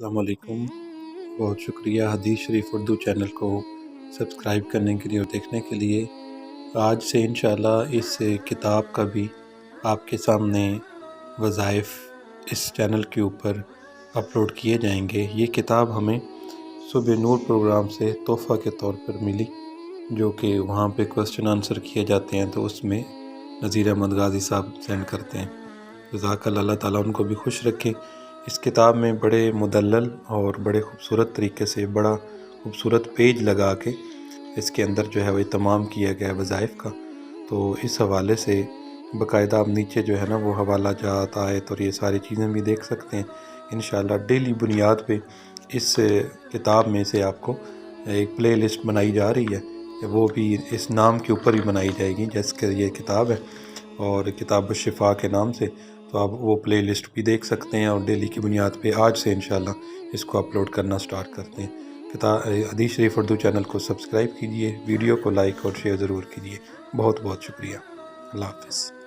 अस्सलाम वालेकुम। बहुत शुक्रिया हदीस शरीफ उर्दू चैनल को सब्सक्राइब करने के लिए और देखने के लिए। आज से इंशाल्लाह इस किताब का भी आपके सामने वज़ाइफ इस चैनल के ऊपर अपलोड किए जाएंगे। ये किताब हमें सुबह नूर प्रोग्राम से तोहफ़ा के तौर पर मिली, जो कि वहाँ पे क्वेश्चन आंसर किए जाते हैं, तो उसमें नज़ीर अहमद गाज़ी साहब सेंड करते हैं। जज़ाकल्लाह, अल्लाह ताला उनको भी खुश रखे। इस किताब में बड़े मुदल्लल और बड़े ख़ूबसूरत तरीके से बड़ा खूबसूरत पेज लगा के इसके अंदर जो है वो तमाम किया गया है वज़ाइफ का। तो इस हवाले से बाकायदा आप नीचे जो है ना वो हवाला जात आयत और ये सारी चीज़ें भी देख सकते हैं। इंशाअल्लाह डेली बुनियाद पे इस किताब में से आपको एक प्ले लिस्ट बनाई जा रही है, वो भी इस नाम के ऊपर ही बनाई जाएगी जैसे ये किताब है और किताबुशिफा के नाम से। तो आप वो प्ले लिस्ट भी देख सकते हैं और डेली की बुनियाद पे आज से इंशाल्लाह इसको अपलोड करना स्टार्ट करते हैं। हदीस शरीफ उर्दू चैनल को सब्सक्राइब कीजिए, वीडियो को लाइक और शेयर ज़रूर कीजिए। बहुत बहुत शुक्रिया। अल्लाह हाफ़िज़।